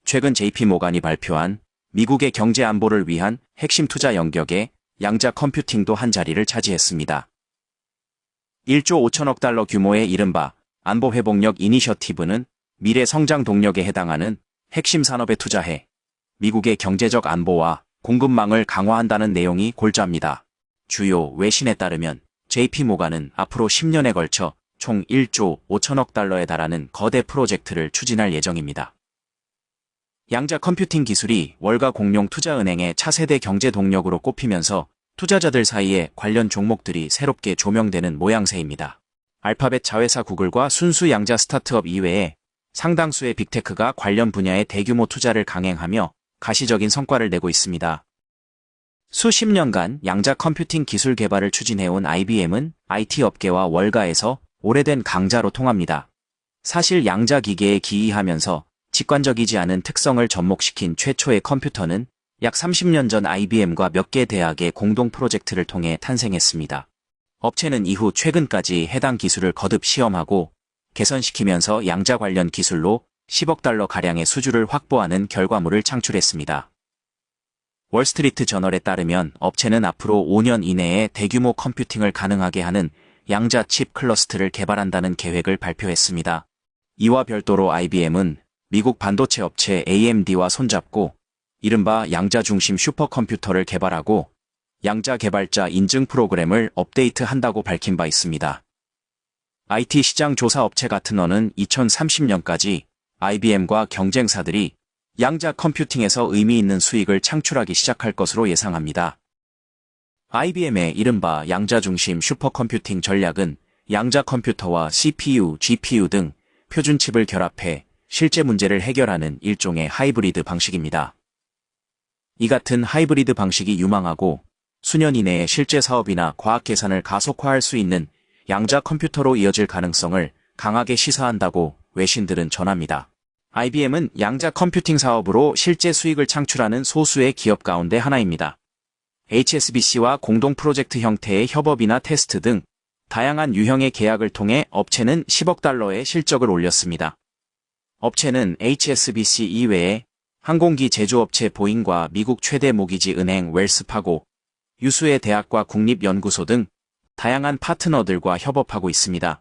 최근 JP모간이 발표한 미국의 경제 안보를 위한 핵심 투자 영역에 양자 컴퓨팅도 한 자리를 차지했습니다. 1조 5천억 달러 규모의 이른바 안보 회복력 이니셔티브는 미래 성장 동력에 해당하는 핵심 산업에 투자해 미국의 경제적 안보와 공급망을 강화한다는 내용이 골자입니다. 주요 외신에 따르면 JP모간은 앞으로 10년에 걸쳐 총 1조 5천억 달러에 달하는 거대 프로젝트를 추진할 예정입니다. 양자 컴퓨팅 기술이 월가 공룡 투자은행의 차세대 경제 동력으로 꼽히면서 투자자들 사이에 관련 종목들이 새롭게 조명되는 모양새입니다. 알파벳 자회사 구글과 순수 양자 스타트업 이외에 상당수의 빅테크가 관련 분야에 대규모 투자를 강행하며 가시적인 성과를 내고 있습니다. 수십 년간 양자 컴퓨팅 기술 개발을 추진해온 IBM은 IT 업계와 월가에서 오래된 강자로 통합니다. 사실 양자 기계에 기이하면서 직관적이지 않은 특성을 접목시킨 최초의 컴퓨터는 약 30년 전 IBM과 몇 개 대학의 공동 프로젝트를 통해 탄생했습니다. 업체는 이후 최근까지 해당 기술을 거듭 시험하고 개선시키면서 양자 관련 기술로 10억 달러 가량의 수주를 확보하는 결과물을 창출했습니다. 월스트리트 저널에 따르면 업체는 앞으로 5년 이내에 대규모 컴퓨팅을 가능하게 하는 양자 칩 클러스터를 개발한다는 계획을 발표했습니다. 이와 별도로 IBM은 미국 반도체 업체 AMD와 손잡고 이른바 양자 중심 슈퍼컴퓨터를 개발하고 양자 개발자 인증 프로그램을 업데이트한다고 밝힌 바 있습니다. IT 시장 조사 업체 가트너는 2030년까지 IBM과 경쟁사들이 양자 컴퓨팅에서 의미 있는 수익을 창출하기 시작할 것으로 예상합니다. IBM의 이른바 양자 중심 슈퍼컴퓨팅 전략은 양자 컴퓨터와 CPU, GPU 등 표준 칩을 결합해 실제 문제를 해결하는 일종의 하이브리드 방식입니다. 이 같은 하이브리드 방식이 유망하고 수년 이내에 실제 사업이나 과학 계산을 가속화할 수 있는 양자 컴퓨터로 이어질 가능성을 강하게 시사한다고 외신들은 전합니다. IBM은 양자 컴퓨팅 사업으로 실제 수익을 창출하는 소수의 기업 가운데 하나입니다. HSBC와 공동 프로젝트 형태의 협업이나 테스트 등 다양한 유형의 계약을 통해 업체는 10억 달러의 실적을 올렸습니다. 업체는 HSBC 이외에 항공기 제조업체 보잉과 미국 최대 모기지 은행 웰스파고, 유수의 대학과 국립연구소 등 다양한 파트너들과 협업하고 있습니다.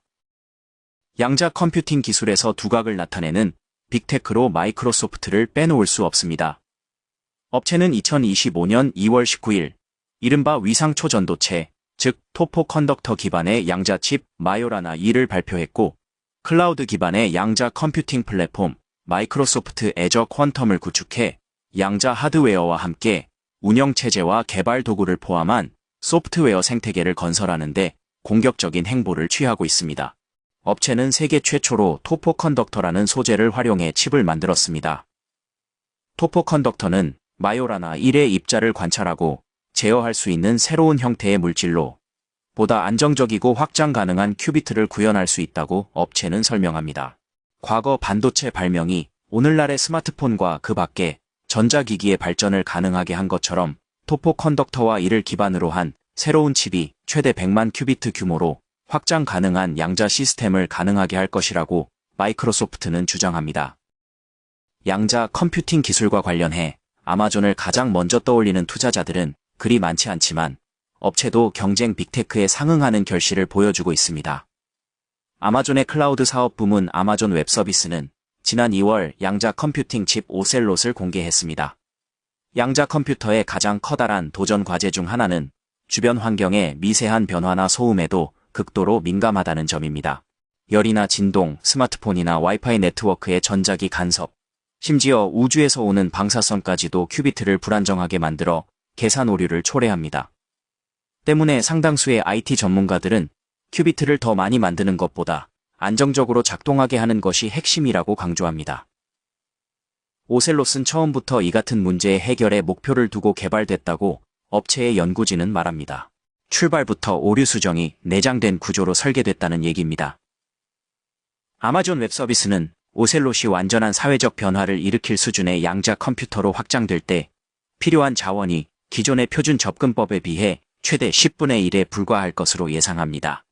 양자 컴퓨팅 기술에서 두각을 나타내는 빅테크로 마이크로소프트를 빼놓을 수 없습니다. 업체는 2025년 2월 19일 이른바 위상 초전도체, 즉 토포 컨덕터 기반의 양자 칩 마요라나 2를 발표했고 클라우드 기반의 양자 컴퓨팅 플랫폼 마이크로소프트 애저 퀀텀을 구축해 양자 하드웨어와 함께 운영체제와 개발 도구를 포함한 소프트웨어 생태계를 건설하는 데 공격적인 행보를 취하고 있습니다. 업체는 세계 최초로 토포 컨덕터라는 소재를 활용해 칩을 만들었습니다. 토포 컨덕터는 마요라나 1의 입자를 관찰하고 제어할 수 있는 새로운 형태의 물질로 보다 안정적이고 확장 가능한 큐비트를 구현할 수 있다고 업체는 설명합니다. 과거 반도체 발명이 오늘날의 스마트폰과 그 밖에 전자기기의 발전을 가능하게 한 것처럼 토포 컨덕터와 이를 기반으로 한 새로운 칩이 최대 100만 큐비트 규모로 확장 가능한 양자 시스템을 가능하게 할 것이라고 마이크로소프트는 주장합니다. 양자 컴퓨팅 기술과 관련해 아마존을 가장 먼저 떠올리는 투자자들은 그리 많지 않지만 업체도 경쟁 빅테크에 상응하는 결실을 보여주고 있습니다. 아마존의 클라우드 사업 부문 아마존 웹 서비스는 지난 2월 양자 컴퓨팅 칩 오셀롯을 공개했습니다. 양자 컴퓨터의 가장 커다란 도전 과제 중 하나는 주변 환경의 미세한 변화나 소음에도 극도로 민감하다는 점입니다. 열이나 진동, 스마트폰이나 와이파이 네트워크의 전자기 간섭, 심지어 우주에서 오는 방사선까지도 큐비트를 불안정하게 만들어 계산 오류를 초래합니다. 때문에 상당수의 IT 전문가들은 큐비트를 더 많이 만드는 것보다 안정적으로 작동하게 하는 것이 핵심이라고 강조합니다. 오셀롯은 처음부터 이 같은 문제의 해결에 목표를 두고 개발됐다고 업체의 연구진은 말합니다. 출발부터 오류 수정이 내장된 구조로 설계됐다는 얘기입니다. 아마존 웹 서비스는 오셀롯이 완전한 사회적 변화를 일으킬 수준의 양자 컴퓨터로 확장될 때 필요한 자원이 기존의 표준 접근법에 비해 최대 10분의 1에 불과할 것으로 예상합니다.